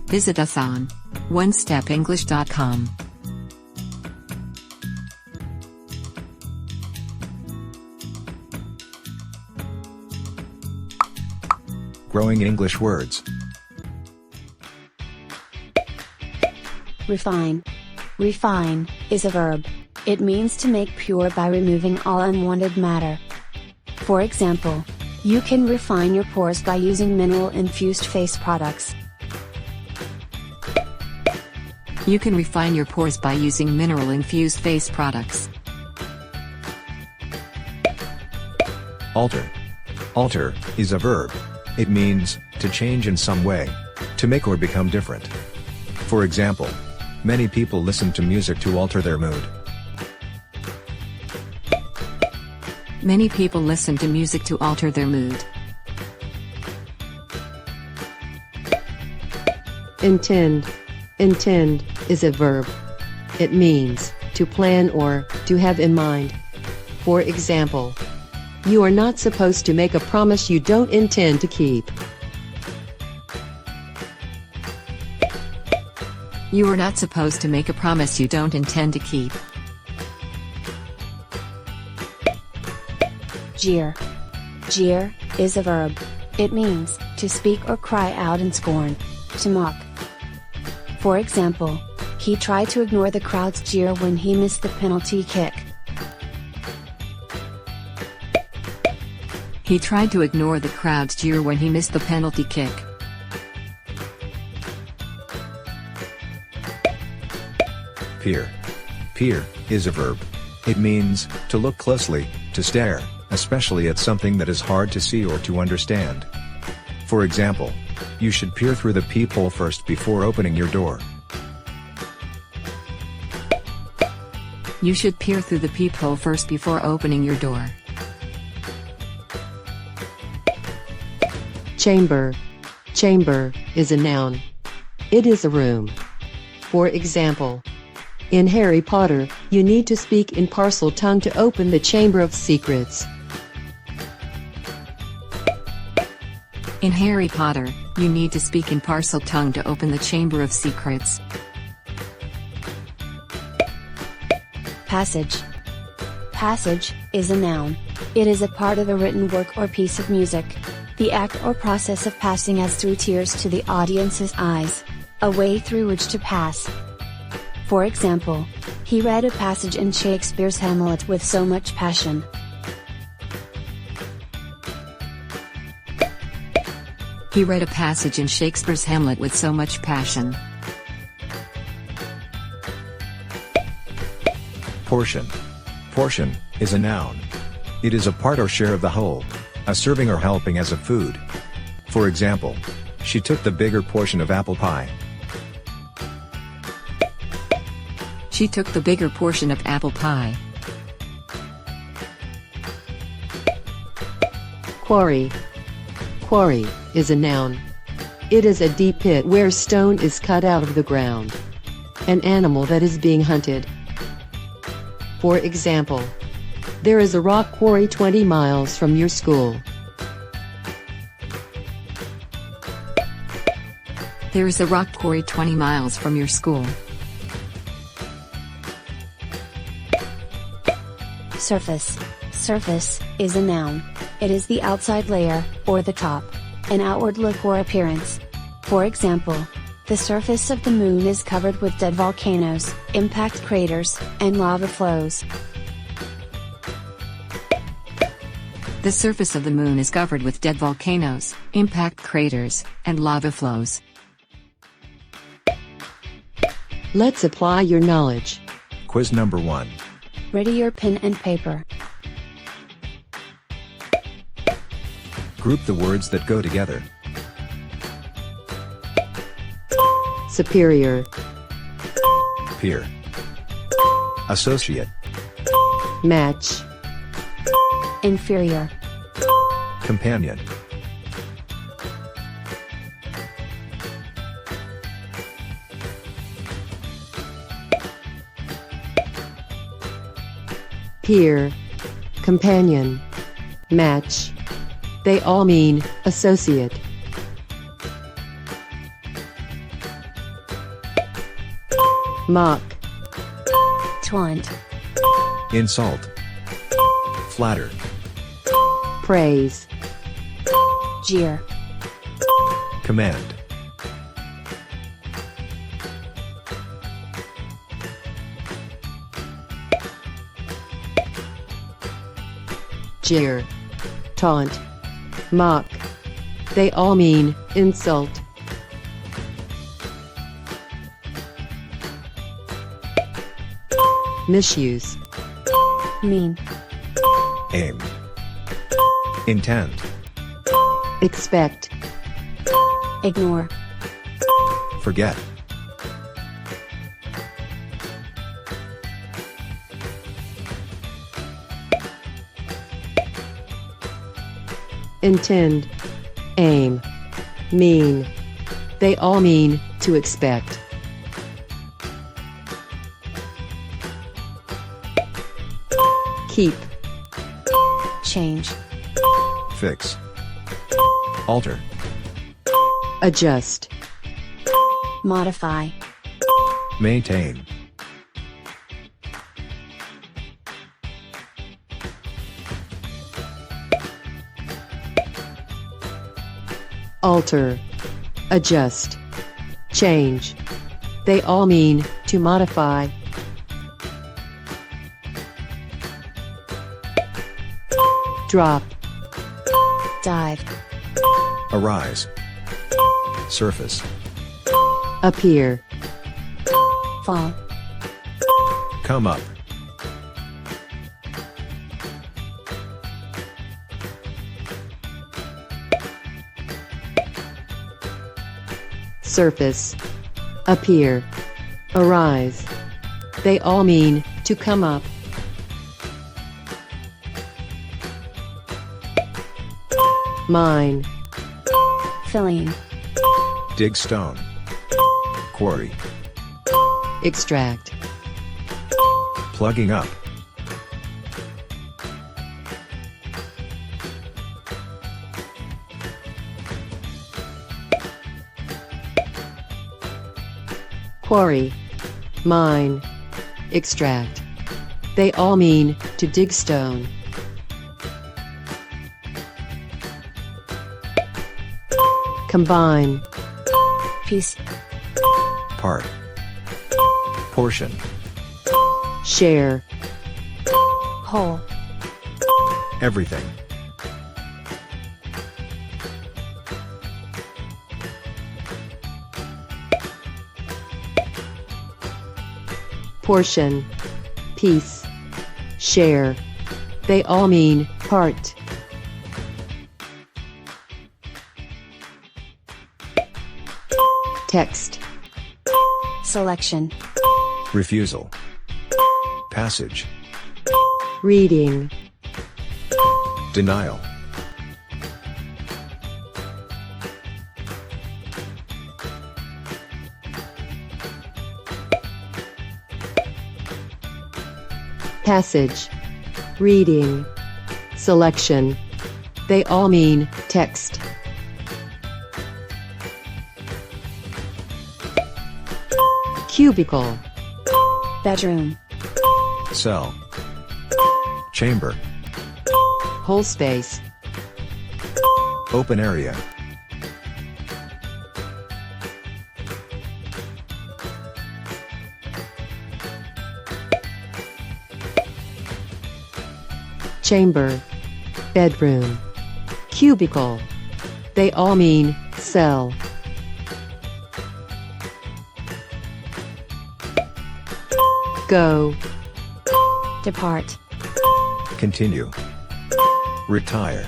Visit us on onestepenglish.com. Growing English words. Refine. Refine is a verb. It means to make pure by removing all unwanted matter. For example, you can refine your pores by using mineral-infused face products. You can refine your pores by using mineral-infused face products. Alter. Alter is a verb. It means to change in some way, to make or become different. For example, many people listen to music to alter their mood. Many people listen to music to alter their mood. Intend. Intend is a verb. It means to plan or to have in mind. For example, you are not supposed to make a promise you don't intend to keep. You are not supposed to make a promise you don't intend to keep. Jeer. Jeer is a verb. It means to speak or cry out in scorn, to mock. For example, he tried to ignore the crowd's jeer when he missed the penalty kick. He tried to ignore the crowd's jeer when he missed the penalty kick. Peer. Peer is a verb. It means to look closely, to stare, especially at something that is hard to see or to understand. For example, you should peer through the peephole first before opening your door. You should peer through the peephole first before opening your door. Chamber. Chamber is a noun. It is a room. For example, in Harry Potter, you need to speak in Parseltongue to open the Chamber of Secrets. In Harry Potter, you need to speak in Parseltongue to open the Chamber of Secrets. Passage. Passage is a noun. It is a part of a written work or piece of music. The act or process of passing as through tears to the audience's eyes. A way through which to pass. For example, he read a passage in Shakespeare's Hamlet with so much passion. He read a passage in Shakespeare's Hamlet with so much passion. Portion. Portion is a noun. It is a part or share of the whole, a serving or helping as of food. For example, she took the bigger portion of apple pie. She took the bigger portion of apple pie. Quarry. Quarry is a noun. It is a deep pit where stone is cut out of the ground. An animal that is being hunted. For example, there is a rock quarry 20 miles from your school. There is a rock quarry 20 miles from your school. Surface. Surface is a noun. It is the outside layer, or the top. An outward look or appearance. For example, the surface of the moon is covered with dead volcanoes, impact craters, and lava flows. The surface of the moon is covered with dead volcanoes, impact craters, and lava flows. Let's apply your knowledge. Quiz number 1. Ready your pen and paper. Group the words that go together. Superior. Peer. Associate. Match. Inferior. Companion. Peer. Companion. Match. They all mean associate. mock, taunt, insult, flatter, praise, jeer, command, jeer, taunt, mock. They all mean insult. Misuse, mean, aim, intend, expect, ignore, forget, intend, aim, mean. They all mean to expect. Keep, change, fix, alter, adjust, modify, maintain, alter, adjust, change. They all mean to modify. Drop, dive, arise, surface, appear, fall, come up, surface, appear, arise. They all mean to come up. Mine, filling, dig stone, quarry, extract, plugging up, quarry, mine, extract. They all mean to dig stone. Combine, piece, part, portion, share, whole, everything, portion, piece, share. They all mean part. Text, selection, refusal, passage, reading, denial, passage, reading, selection. They all mean text. Cubicle, bedroom, cell, chamber, whole space, open area, chamber, bedroom, cubicle. They all mean cell. Go, depart, continue, retire,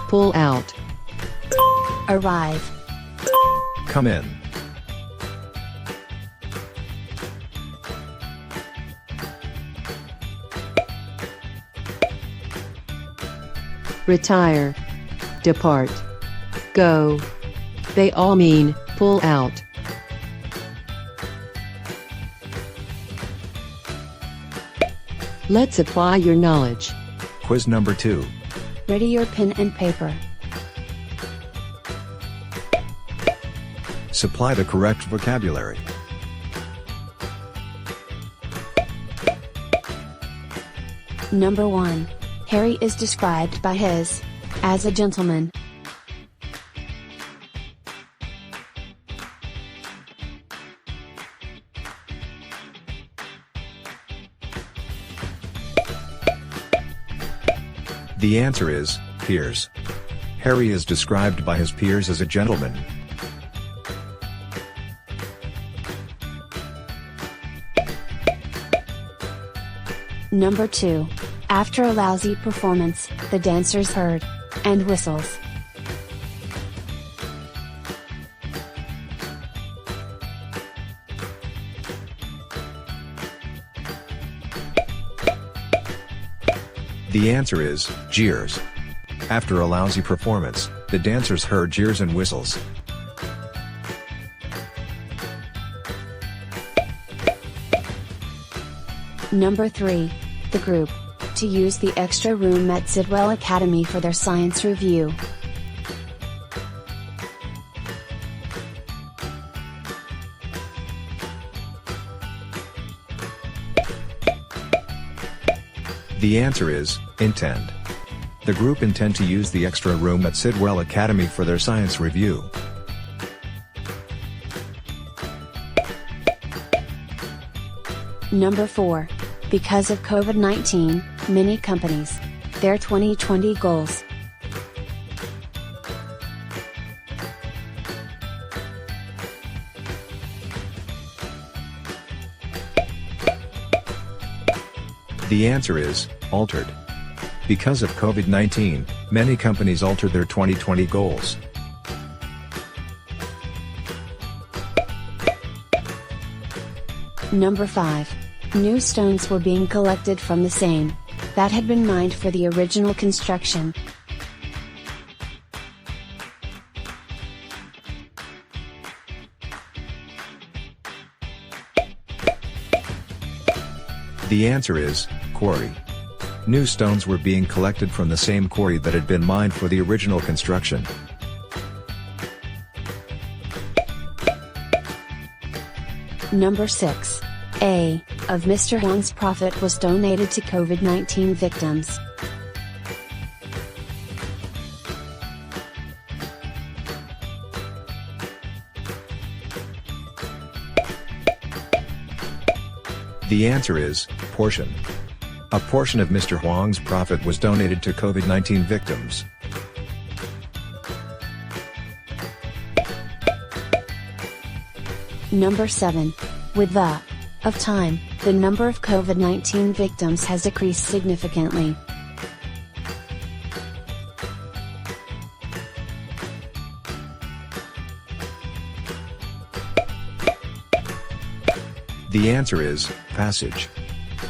pull out, arrive, come in, retire, depart, go. They all mean pull out. Let's apply your knowledge. quiz number 2, ready your pen and paper. supply the correct vocabulary, Number 1. Harry is described by his as a gentleman. The answer is peers. Harry is described by his peers as a gentleman. Number 2. After a lousy performance, the dancers heard and whistles. The answer is jeers. After a lousy performance, the dancers heard jeers and whistles. Number 3. The group to use the extra room at Sidwell Academy for their science review. The answer is intend. The group intend to use the extra room at Sidwell Academy for their science review. Number 4. Because of COVID-19, many companies their 2020 goals. The answer is altered. Because of COVID-19, many companies altered their 2020 goals. Number 5. New stones were being collected from the same that had been mined for the original construction. The answer is quarry. New stones were being collected from the same quarry that had been mined for the original construction. Number 6. A of Mr. Huang's profit was donated to COVID-19 victims. The answer is portion. A portion of Mr. Huang's profit was donated to COVID-19 victims. Number 7. With the of time, the number of COVID-19 victims has decreased significantly. The answer is passage.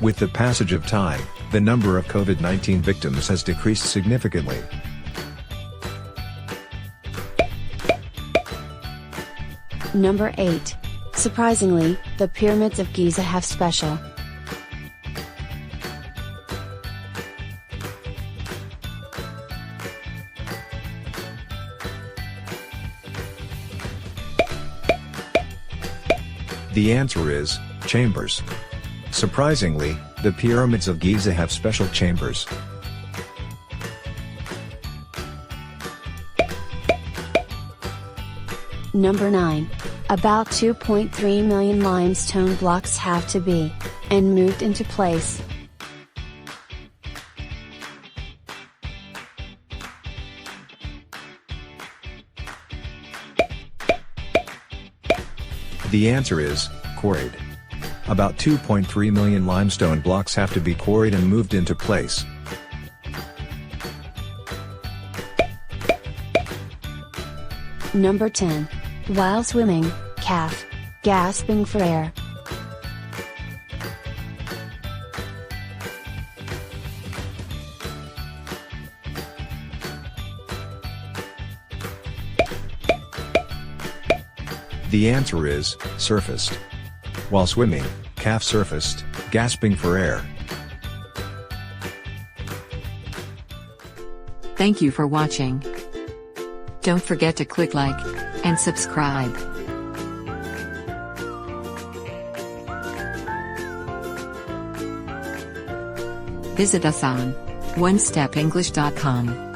With the passage of time, the number of COVID-19 victims has decreased significantly. Number 8. Surprisingly, the pyramids of Giza have special The answer is chambers. Surprisingly, the pyramids of Giza have special chambers. Number 9. About 2.3 million limestone blocks have to be and moved into place. The answer is quarried. About 2.3 million limestone blocks have to be quarried and moved into place. Number 10. While swimming, calf gasping for air. The answer is surfaced. While swimming, calf surfaced, gasping for air. Thank you for watching. Don't forget to click like and subscribe. Visit us on onestepenglish.com.